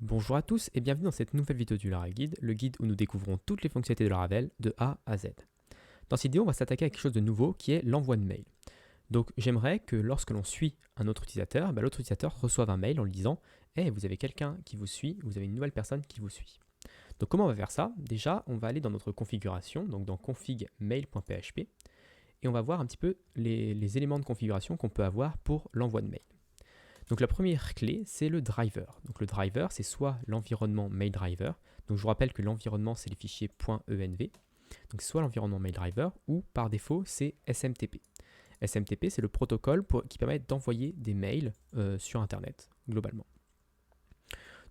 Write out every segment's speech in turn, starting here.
Bonjour à tous et bienvenue dans cette nouvelle vidéo du Laravel Guide, le guide où nous découvrons toutes les fonctionnalités de Laravel de A à Z. Dans cette vidéo, on va s'attaquer à quelque chose de nouveau qui est l'envoi de mail. Donc j'aimerais que lorsque l'on suit un autre utilisateur, l'autre utilisateur reçoive un mail en lui disant « Hey, vous avez quelqu'un qui vous suit, vous avez une nouvelle personne qui vous suit ». Donc comment on va faire ça? Déjà, on va aller dans notre configuration, donc dans config mail.php, et on va voir un petit peu les éléments de configuration qu'on peut avoir pour l'envoi de mail. Donc la première clé, c'est le driver. Donc le driver, c'est soit l'environnement mail driver. Donc je vous rappelle que l'environnement, c'est les fichiers .env. Donc soit l'environnement mail driver ou par défaut, c'est SMTP. SMTP, c'est le protocole qui permet d'envoyer des mails sur Internet, globalement.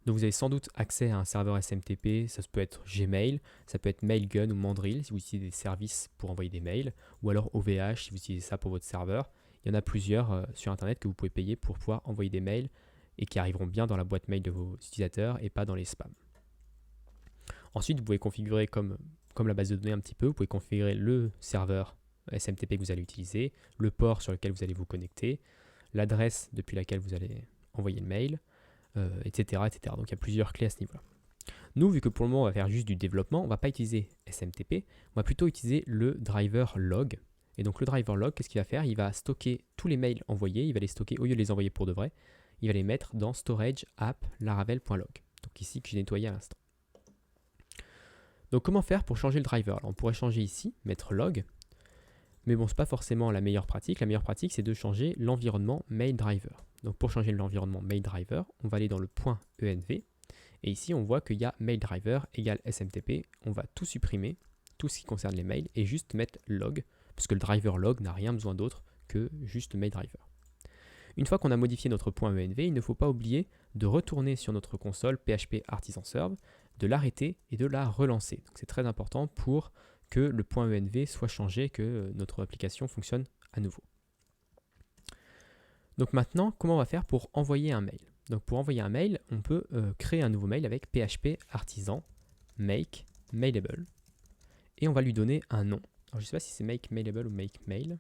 Donc vous avez sans doute accès à un serveur SMTP, ça peut être Gmail, ça peut être Mailgun ou Mandrill si vous utilisez des services pour envoyer des mails, ou alors OVH si vous utilisez ça pour votre serveur. Il y en a plusieurs sur Internet que vous pouvez payer pour pouvoir envoyer des mails et qui arriveront bien dans la boîte mail de vos utilisateurs et pas dans les spams. Ensuite, vous pouvez configurer comme la base de données un petit peu, vous pouvez configurer le serveur SMTP que vous allez utiliser, le port sur lequel vous allez vous connecter, l'adresse depuis laquelle vous allez envoyer le mail, etc., etc. Donc il y a plusieurs clés à ce niveau-là. Nous, vu que pour le moment on va faire juste du développement, on ne va pas utiliser SMTP, on va plutôt utiliser le driver log. Et donc le driver log, qu'est-ce qu'il va faire? Il va stocker tous les mails envoyés, il va les stocker, au lieu de les envoyer pour de vrai, il va les mettre dans storage app laravel.log. Donc ici que j'ai nettoyé à l'instant. Donc comment faire pour changer le driver? Alors, on pourrait changer ici, mettre log, mais bon, ce n'est pas forcément la meilleure pratique. La meilleure pratique, c'est de changer l'environnement mail driver. Donc pour changer l'environnement mail driver, on va aller dans le .env, et ici on voit qu'il y a mail driver égale SMTP. On va tout supprimer, tout ce qui concerne les mails, et juste mettre log, parce que le driver log n'a rien besoin d'autre que juste mail driver. Une fois qu'on a modifié notre .env, il ne faut pas oublier de retourner sur notre console PHP Artisan Serve, de l'arrêter et de la relancer. Donc c'est très important pour que le .env soit changé, que notre application fonctionne à nouveau. Donc maintenant, comment on va faire pour envoyer un mail? Donc pour envoyer un mail, on peut créer un nouveau mail avec PHP Artisan make mailable, et on va lui donner un nom. Alors je ne sais pas si c'est make mailable ou make mail.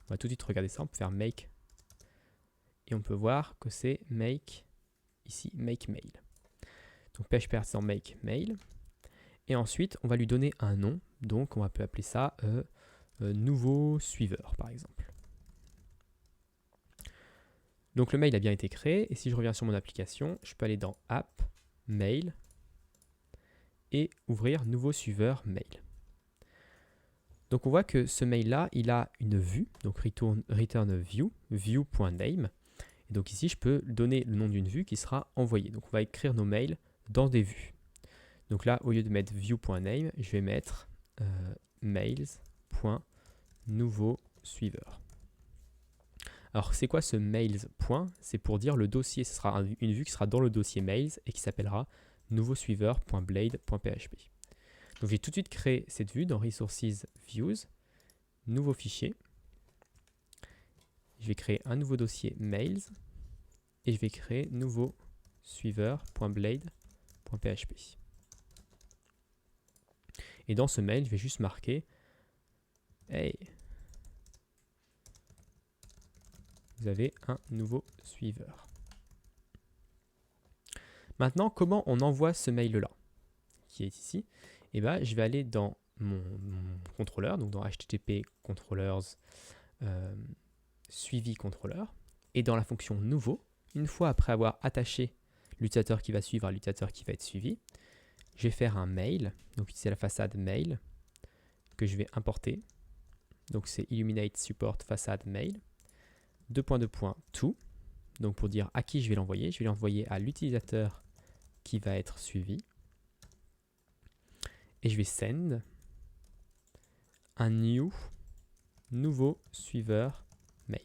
On va tout de suite regarder ça, on peut faire make, et on peut voir que c'est make, ici, make mail. Donc PHP Artisan make mail, et ensuite on va lui donner un nom, donc on peut appeler ça nouveau suiveur par exemple. Donc le mail a bien été créé, et si je reviens sur mon application, je peux aller dans App, Mail, et ouvrir nouveau suiveur mail. Donc on voit que ce mail-là, il a une vue, donc return view, view.name. Et donc ici, je peux donner le nom d'une vue qui sera envoyée. Donc on va écrire nos mails dans des vues. Donc là, au lieu de mettre view.name, je vais mettre mails.nouveau suiveur. Alors, c'est quoi ce mails? C'est pour dire le dossier, ce sera une vue qui sera dans le dossier mails et qui s'appellera nouveau suiveur.blade.php. Donc, j'ai tout de suite créé cette vue dans Resources Views, nouveau fichier. Je vais créer un nouveau dossier mails et je vais créer nouveau suiveur.blade.php. Et dans ce mail, je vais juste marquer hey, vous avez un nouveau suiveur. Maintenant, comment on envoie ce mail-là qui est ici? Eh bien, je vais aller dans mon contrôleur, donc dans HTTP controllers suivi contrôleur, et dans la fonction nouveau, une fois après avoir attaché l'utilisateur qui va suivre à l'utilisateur qui va être suivi, je vais faire un mail, donc ici c'est la façade mail que je vais importer. Donc c'est Illuminate Support façade mail. To, donc pour dire à qui je vais l'envoyer à l'utilisateur qui va être suivi, et je vais send un nouveau suiveur mail.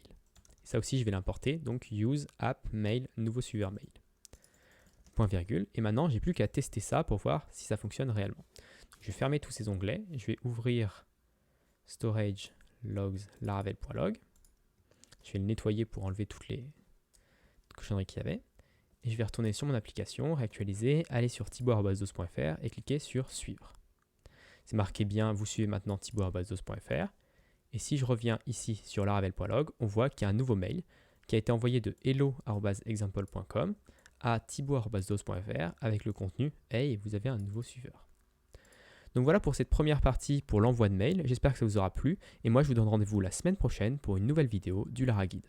Et ça aussi je vais l'importer, donc use app mail nouveau suiveur mail. Point virgule, et maintenant j'ai plus qu'à tester ça pour voir si ça fonctionne réellement. Donc, je vais fermer tous ces onglets, je vais ouvrir storage logs laravel.log. Je vais le nettoyer pour enlever toutes les cochonneries qu'il y avait. Et je vais retourner sur mon application, réactualiser, aller sur thibaut@dos.fr et cliquer sur suivre. C'est marqué bien, vous suivez maintenant thibaut@dos.fr. Et si je reviens ici sur laravel.log, on voit qu'il y a un nouveau mail qui a été envoyé de hello@example.com à thibaut@dos.fr avec le contenu « Hey, vous avez un nouveau suiveur ». Donc voilà pour cette première partie pour l'envoi de mail. J'espère que ça vous aura plu et moi je vous donne rendez-vous la semaine prochaine pour une nouvelle vidéo du Laraguide.